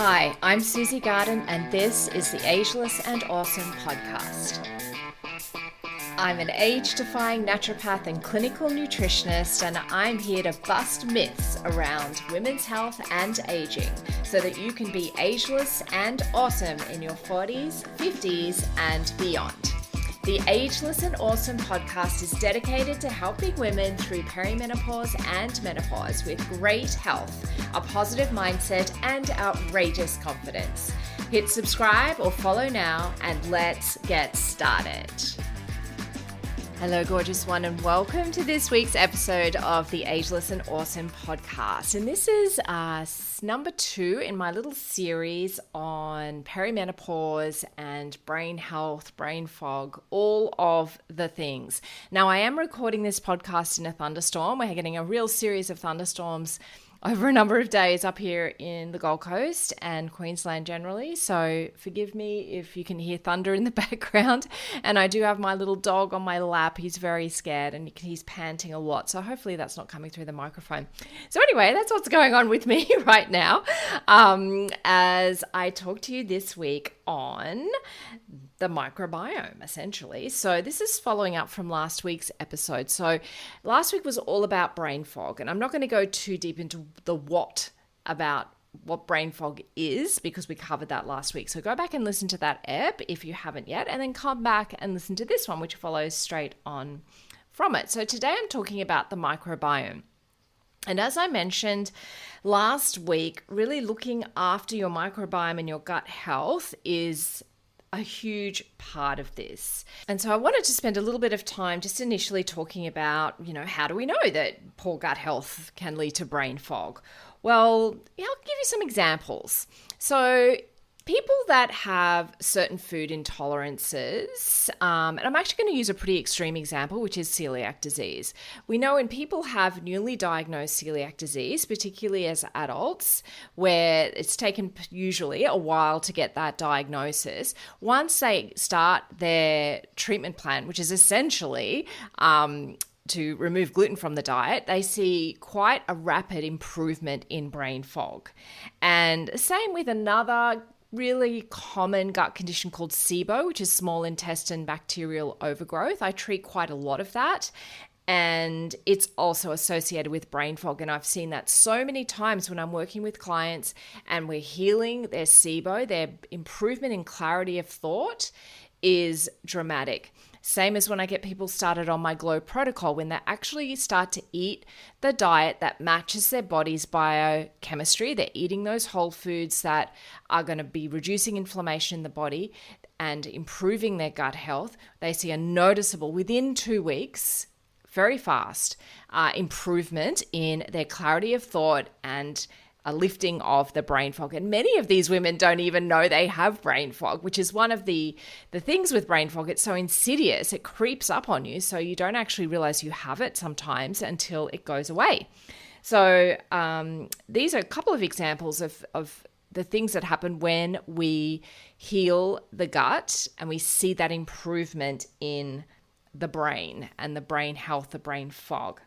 Hi, I'm Susie Garden, and this is the Ageless and Awesome podcast. I'm an age-defying naturopath and clinical nutritionist, and I'm here to bust myths around women's health and aging so that you can be ageless and awesome in your 40s, 50s, and beyond. The Ageless and Awesome podcast is dedicated to helping women through perimenopause and menopause with great health, a positive mindset, and outrageous confidence. Hit subscribe or follow now, and let's get started. Hello, gorgeous one, and welcome to this week's episode of the Ageless and Awesome podcast. And this is number 2 in my little series on perimenopause and brain health, brain fog, all of the things. Now, I am recording this podcast in a thunderstorm. We're getting a real series of thunderstorms over a number of days up here in the Gold Coast and Queensland generally. So forgive me if you can hear thunder in the background. And I do have my little dog on my lap. He's very scared and he's panting a lot. So hopefully that's not coming through the microphone. So anyway, that's what's going on with me right now as I talk to you this week on the microbiome, essentially. So this is following up from last week's episode. So last week was all about brain fog, and I'm not going to go too deep into the what about what brain fog is because we covered that last week. So go back and listen to that ep if you haven't yet, and then come back and listen to this one, which follows straight on from it. So today I'm talking about the microbiome. And as I mentioned last week, really looking after your microbiome and your gut health is a huge part of this. And so I wanted to spend a little bit of time just initially talking about, how do we know that poor gut health can lead to brain fog? Well, I'll give you some examples. So people that have certain food intolerances, and I'm actually going to use a pretty extreme example, which is celiac disease. We know when people have newly diagnosed celiac disease, particularly as adults, where it's taken usually a while to get that diagnosis, once they start their treatment plan, which is essentially to remove gluten from the diet, they see quite a rapid improvement in brain fog. And same with another really common gut condition called SIBO, which is small intestine bacterial overgrowth. I treat quite a lot of that, and it's also associated with brain fog. And I've seen that so many times when I'm working with clients and we're healing their SIBO, their improvement in clarity of thought is dramatic. Same as when I get people started on my GLOW protocol, when they actually start to eat the diet that matches their body's biochemistry. They're eating those whole foods that are going to be reducing inflammation in the body and improving their gut health. They see a noticeable, within 2 weeks, very fast, improvement in their clarity of thought and a lifting of the brain fog. And many of these women don't even know they have brain fog, which is one of the things with brain fog. It's so insidious. It creeps up on you. So you don't actually realize you have it sometimes until it goes away. So these are a couple of examples of the things that happen when we heal the gut and we see that improvement in the brain and the brain health, the brain fog.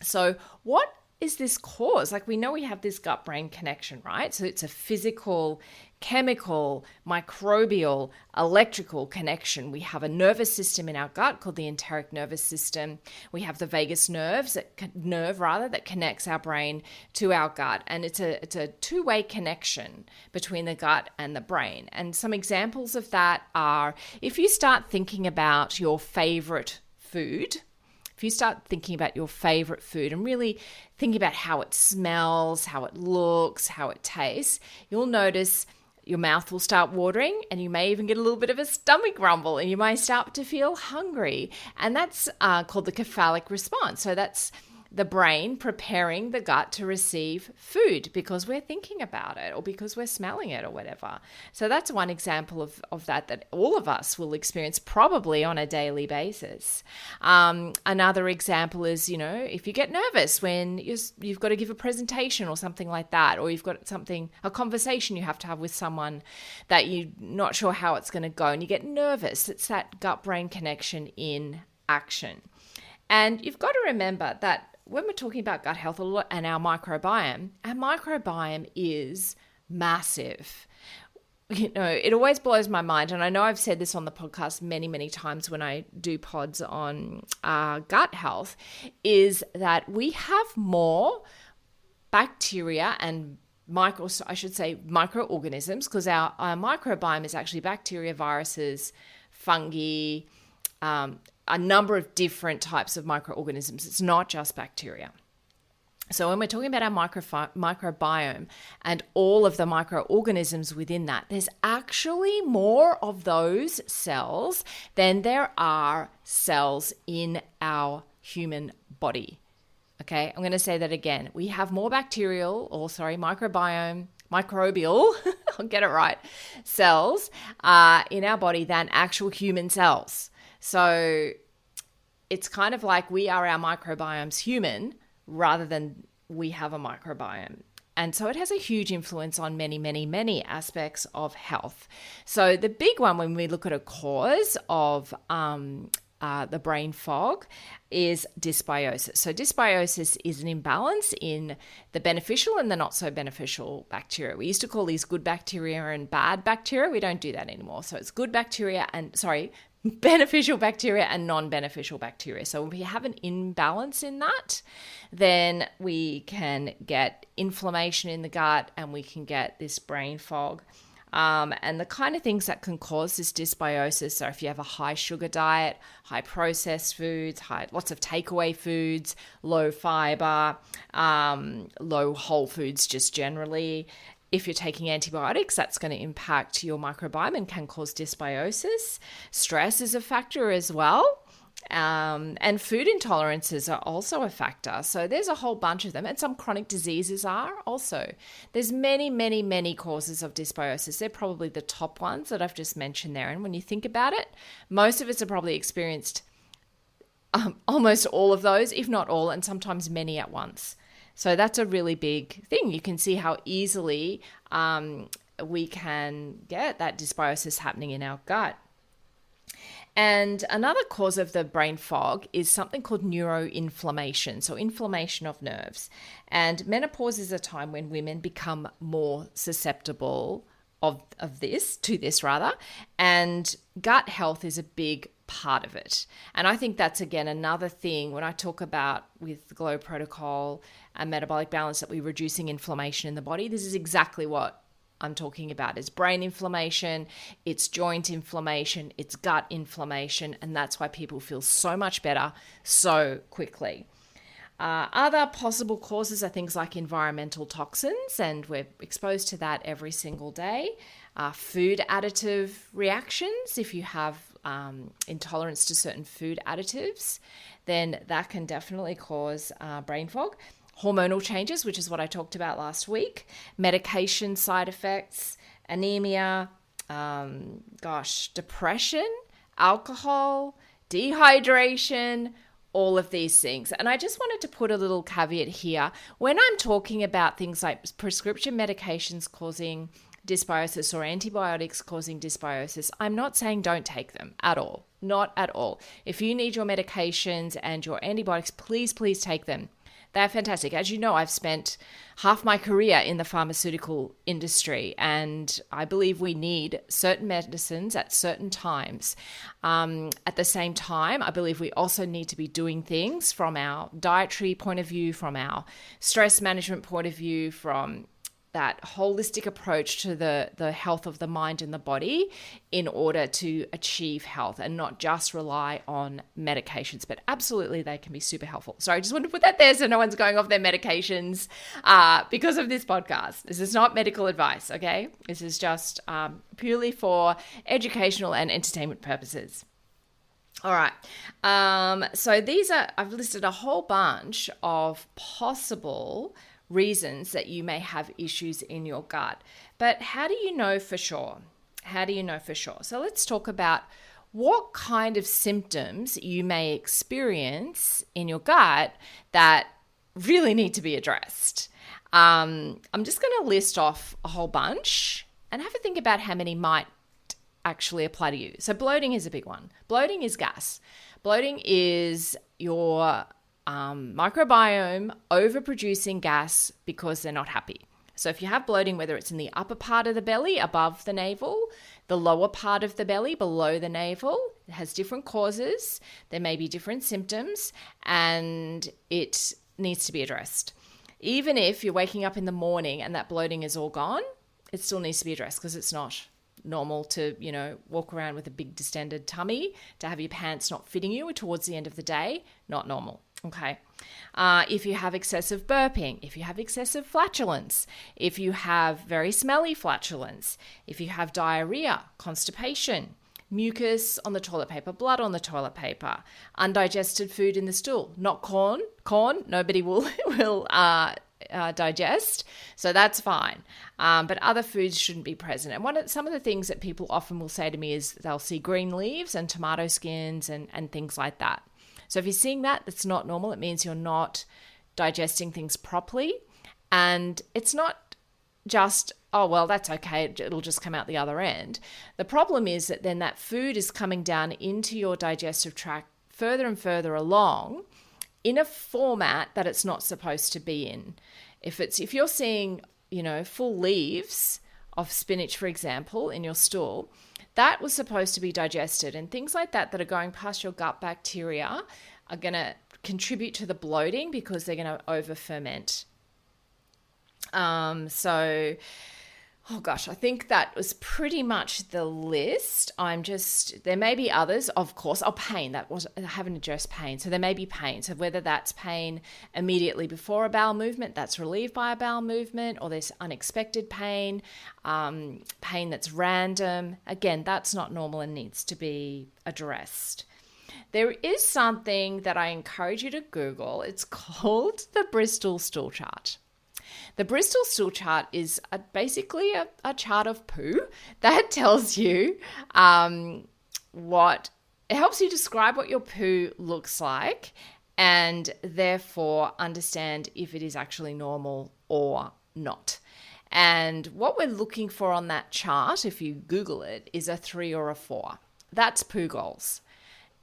So what is this cause? Like, we know we have this gut-brain connection, right? So it's a physical, chemical, microbial, electrical connection. We have a nervous system in our gut called the enteric nervous system. We have the vagus nerve that connects our brain to our gut. And it's a two-way connection between the gut and the brain. And some examples of that are, if you start thinking about your favorite food, if you start thinking about your favorite food and really thinking about how it smells, how it looks, how it tastes, you'll notice your mouth will start watering and you may even get a little bit of a stomach rumble and you may start to feel hungry. And that's called the cephalic response. So that's the brain preparing the gut to receive food because we're thinking about it or because we're smelling it or whatever. So that's one example of that all of us will experience probably on a daily basis. Another example is, if you get nervous when you've got to give a presentation or something like that, or you've got a conversation you have to have with someone that you're not sure how it's going to go and you get nervous, it's that gut-brain connection in action. And you've got to remember that when we're talking about gut health and our microbiome is massive. It always blows my mind, and I know I've said this on the podcast many, many times when I do pods on gut health, is that we have more bacteria and microorganisms, because our microbiome is actually bacteria, viruses, fungi, a number of different types of microorganisms. It's not just bacteria. So when we're talking about our microbiome and all of the microorganisms within that, there's actually more of those cells than there are cells in our human body. Okay, I'm going to say that again. We have more microbial, I'll get it right, cells in our body than actual human cells. So it's kind of like we are our microbiome's human rather than we have a microbiome. And so it has a huge influence on many, many, many aspects of health. So the big one when we look at a cause of the brain fog is dysbiosis. So dysbiosis is an imbalance in the beneficial and the not so beneficial bacteria. We used to call these good bacteria and bad bacteria. We don't do that anymore. So it's beneficial bacteria and non-beneficial bacteria. So if we have an imbalance in that, then we can get inflammation in the gut and we can get this brain fog. And the kind of things that can cause this dysbiosis are if you have a high sugar diet, high processed foods, lots of takeaway foods, low fiber, low whole foods just generally. If you're taking antibiotics, that's going to impact your microbiome and can cause dysbiosis. Stress is a factor as well. And food intolerances are also a factor. So there's a whole bunch of them. And some chronic diseases are also. There's many, many, many causes of dysbiosis. They're probably the top ones that I've just mentioned there. And when you think about it, most of us have probably experienced almost all of those, if not all, and sometimes many at once. So that's a really big thing. You can see how easily we can get that dysbiosis happening in our gut. And another cause of the brain fog is something called neuroinflammation, so inflammation of nerves. And menopause is a time when women become more susceptible to this, and gut health is a big part of it. And I think that's, again, another thing when I talk about with the GLOW protocol and metabolic balance, that we're reducing inflammation in the body. This is exactly what I'm talking about. Is brain inflammation, it's joint inflammation, it's gut inflammation, and that's why people feel so much better so quickly. Other possible causes are things like environmental toxins, and we're exposed to that every single day. Food additive reactions, if you have intolerance to certain food additives, then that can definitely cause brain fog. Hormonal changes, which is what I talked about last week, medication side effects, anemia, depression, alcohol, dehydration, all of these things. And I just wanted to put a little caveat here. When I'm talking about things like prescription medications causing dysbiosis or antibiotics causing dysbiosis, I'm not saying don't take them at all. Not at all. If you need your medications and your antibiotics, please take them. They're fantastic. As you know, I've spent half my career in the pharmaceutical industry, and I believe we need certain medicines at certain times. At the same time, I believe we also need to be doing things from our dietary point of view, from our stress management point of view, from that holistic approach to the health of the mind and the body in order to achieve health and not just rely on medications. But absolutely, they can be super helpful. So I just wanted to put that there so no one's going off their medications because of this podcast. This is not medical advice, okay? This is just purely for educational and entertainment purposes. All right. So I've listed a whole bunch of possible reasons that you may have issues in your gut. But how do you know for sure? So let's talk about what kind of symptoms you may experience in your gut that really need to be addressed. I'm just going to list off a whole bunch and have a think about how many might actually apply to you. So bloating is a big one. Bloating is gas. Bloating is your microbiome overproducing gas because they're not happy. So if you have bloating, whether it's in the upper part of the belly, above the navel, the lower part of the belly, below the navel, it has different causes. There may be different symptoms, and it needs to be addressed. Even if you're waking up in the morning and that bloating is all gone, it still needs to be addressed, because it's not normal to, walk around with a big distended tummy, to have your pants not fitting you towards the end of the day. Not normal. Okay. If you have excessive burping, if you have excessive flatulence, if you have very smelly flatulence, if you have diarrhea, constipation, mucus on the toilet paper, blood on the toilet paper, undigested food in the stool, not corn, nobody will digest, so that's fine. But other foods shouldn't be present. And some of the things that people often will say to me is they'll see green leaves and tomato skins and things like that. So if you're seeing that, that's not normal. It means you're not digesting things properly. And it's not just, oh, well, that's okay, it'll just come out the other end. The problem is that then that food is coming down into your digestive tract further and further along in a format that it's not supposed to be in. If you're seeing, full leaves of spinach, for example, in your stool, that was supposed to be digested, and things like that are going past your gut bacteria are going to contribute to the bloating, because they're going to over ferment. I think that was pretty much the list. There may be others, of course. Pain, I haven't addressed pain. So there may be pain. So whether that's pain immediately before a bowel movement, that's relieved by a bowel movement, or there's unexpected pain, pain that's random. Again, that's not normal and needs to be addressed. There is something that I encourage you to Google. It's called the Bristol Stool Chart. The Bristol Stool Chart is basically a chart of poo that tells you it helps you describe what your poo looks like, and therefore understand if it is actually normal or not. And what we're looking for on that chart, if you Google it, is a 3 or a 4. That's poo goals.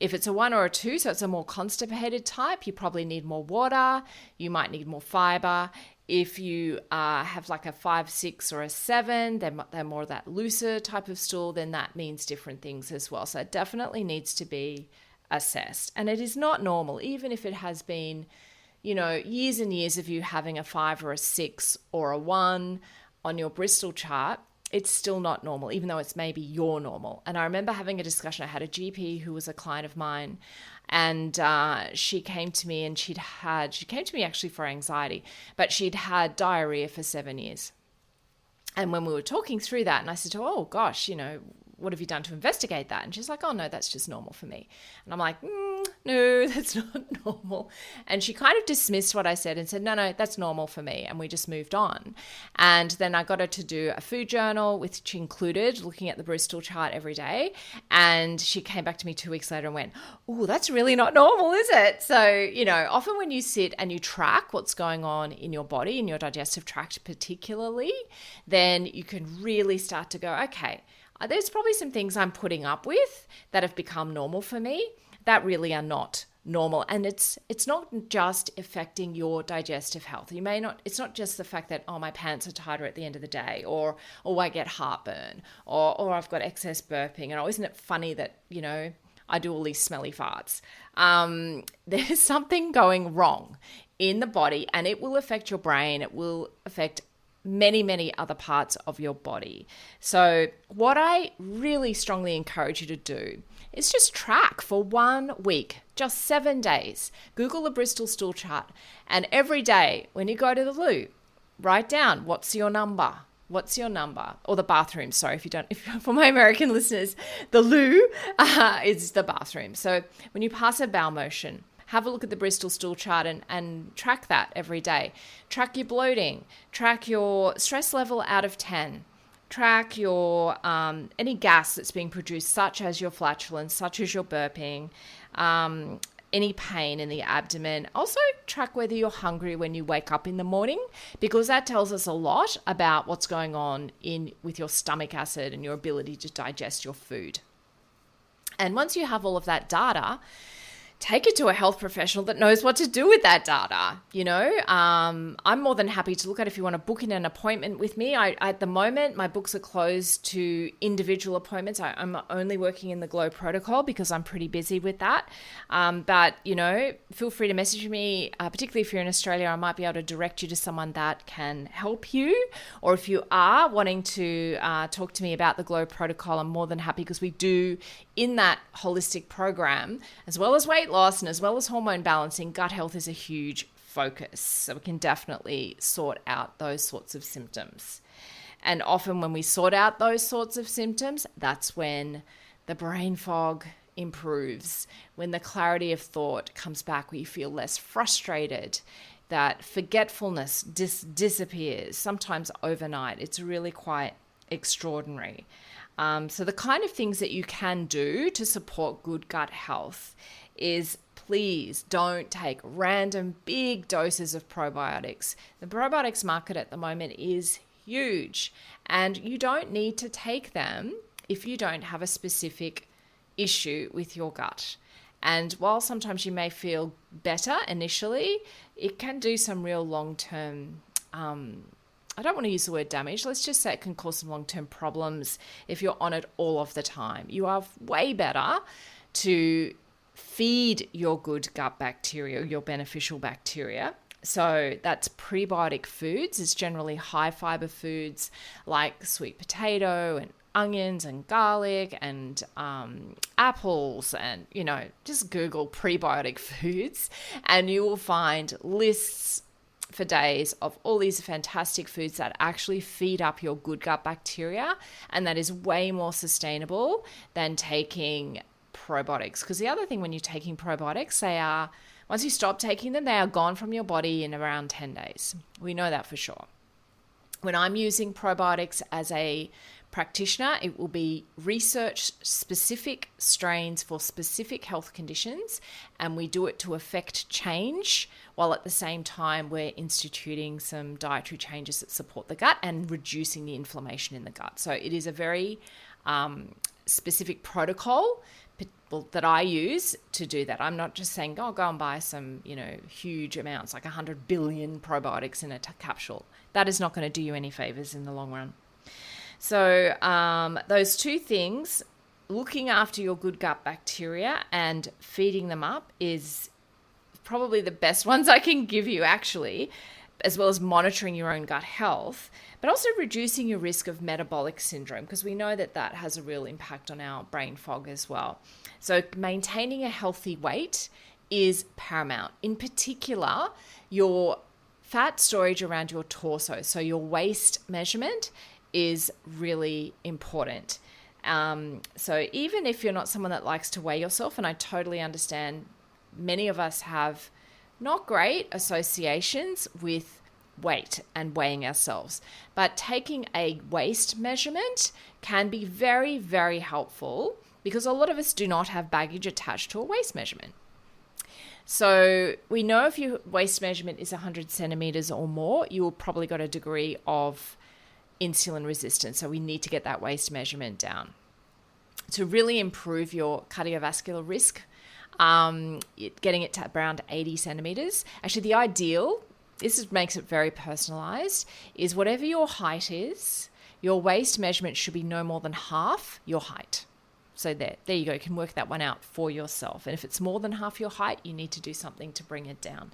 If it's a 1 or a 2, so it's a more constipated type, you probably need more water, you might need more fiber. If you have like a 5, 6, or a 7, they're more that looser type of stool, then that means different things as well. So it definitely needs to be assessed. And it is not normal, even if it has been, years and years of you having a 5 or a 6 or a 1 on your Bristol chart. It's still not normal, even though it's maybe your normal. And I remember having a discussion. I had a GP who was a client of mine, and she came to me, and she came to me actually for anxiety, but she'd had diarrhea for 7 years. And when we were talking through that, and I said to her, oh gosh, what have you done to investigate that? And she's like, oh no, that's just normal for me. And I'm like, no, that's not normal. And she kind of dismissed what I said and said, no, that's normal for me. And we just moved on. And then I got her to do a food journal, which included looking at the Bristol chart every day. And she came back to me 2 weeks later and went, oh, that's really not normal, is it? So, often when you sit and you track what's going on in your body, in your digestive tract particularly, then you can really start to go, okay, there's probably some things I'm putting up with that have become normal for me that really are not normal. And it's not just affecting your digestive health. It's not just the fact that, oh, my pants are tighter at the end of the day, or I get heartburn, or I've got excess burping. And isn't it funny that, I do all these smelly farts? There's something going wrong in the body, and it will affect your brain. It will affect many, many other parts of your body. So what I really strongly encourage you to do is just track for 1 week, just 7 days. Google the Bristol Stool Chart, and every day when you go to the loo, write down what's your number, or the bathroom. Sorry, for my American listeners, the loo is the bathroom. So when you pass a bowel motion, have a look at the Bristol Stool Chart and track that every day. Track your bloating. Track your stress level out of 10. Track your any gas that's being produced, such as your flatulence, such as your burping, any pain in the abdomen. Also track whether you're hungry when you wake up in the morning, because that tells us a lot about what's going on with your stomach acid and your ability to digest your food. And once you have all of that data, take it to a health professional that knows what to do with that data. I'm more than happy to look at it if you want to book in an appointment with me. At the moment, my books are closed to individual appointments. I'm only working in the Glow protocol because I'm pretty busy with that. But feel free to message me, particularly if you're in Australia. I might be able to direct you to someone that can help you. Or if you are wanting to talk to me about the Glow protocol, I'm more than happy, because we do, in that holistic program, as well as weight loss and as well as hormone balancing, gut health is a huge focus. So we can definitely sort out those sorts of symptoms. And often when we sort out those sorts of symptoms, that's when the brain fog improves, when the clarity of thought comes back, where you feel less frustrated, that forgetfulness disappears, sometimes overnight. It's really quite extraordinary. So the kind of things that you can do to support good gut health is, please don't take random big doses of probiotics. The probiotics market at the moment is huge, and you don't need to take them if you don't have a specific issue with your gut. And while sometimes you may feel better initially, it can do some real long-term I don't want to use the word damage. Let's just say it can cause some long-term problems if you're on it all of the time. You are way better to feed your good gut bacteria, your beneficial bacteria. So that's prebiotic foods. It's generally high fiber foods like sweet potato and onions and garlic and apples, and just Google prebiotic foods and you will find lists for days of all these fantastic foods that actually feed up your good gut bacteria, and that is way more sustainable than taking probiotics. Because the other thing, when you're taking probiotics, once you stop taking them, they are gone from your body in around 10 days. We know that for sure. When I'm using probiotics as a practitioner, it will be research specific strains for specific health conditions, and we do it to affect change while at the same time we're instituting some dietary changes that support the gut and reducing the inflammation in the gut. So it is a very specific protocol that I use to do that. I'm not just saying, go and buy some, huge amounts, like 100 billion probiotics in a capsule. That is not going to do you any favors in the long run. So those two things, looking after your good gut bacteria and feeding them up, is probably the best ones I can give you, actually, as well as monitoring your own gut health, but also reducing your risk of metabolic syndrome, because we know that has a real impact on our brain fog as well. So maintaining a healthy weight is paramount. In particular, your fat storage around your torso, so your waist measurement, is really important. So even if you're not someone that likes to weigh yourself, and I totally understand, many of us have not great associations with weight and weighing ourselves, but taking a waist measurement can be very, very helpful, because a lot of us do not have baggage attached to a waist measurement. So we know if your waist measurement is 100 centimeters or more, you will probably got a degree of insulin resistance. So we need to get that waist measurement down. To really improve your cardiovascular risk, getting it to around 80 centimeters. Actually, the ideal, makes it very personalized, is whatever your height is, your waist measurement should be no more than half your height. So there you go. You can work that one out for yourself. And if it's more than half your height, you need to do something to bring it down.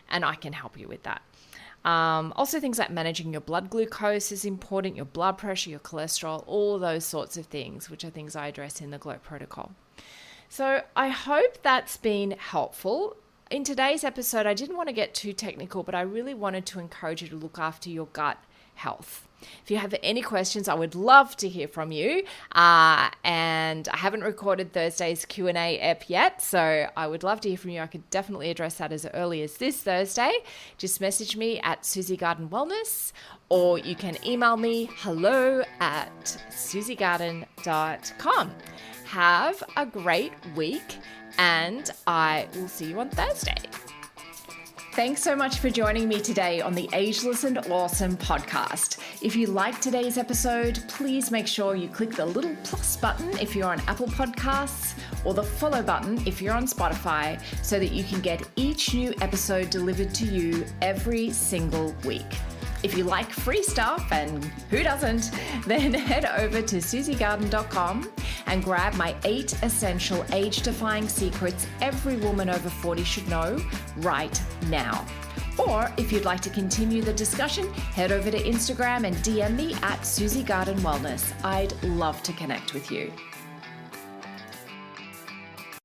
And I can help you with that. Also, things like managing your blood glucose is important, your blood pressure, your cholesterol, all of those sorts of things, which are things I address in the Glow protocol. So I hope that's been helpful. In today's episode, I didn't want to get too technical, but I really wanted to encourage you to look after your gut health. If you have any questions, I would love to hear from you. And I haven't recorded Thursday's Q&A ep yet, so I would love to hear from you. I could definitely address that as early as this Thursday. Just message me at Susie Garden Wellness, or you can email me hello@susiegarden.com. Have a great week, and I will see you on Thursday. Thanks so much for joining me today on the Ageless and Awesome podcast. If you liked today's episode, please make sure you click the little plus button if you're on Apple Podcasts or the follow button if you're on Spotify so that you can get each new episode delivered to you every single week. If you like free stuff, and who doesn't, then head over to susiegarden.com and grab my 8 essential age-defying secrets every woman over 40 should know right now. Or if you'd like to continue the discussion, head over to Instagram and DM me at Susie Garden Wellness. I'd love to connect with you.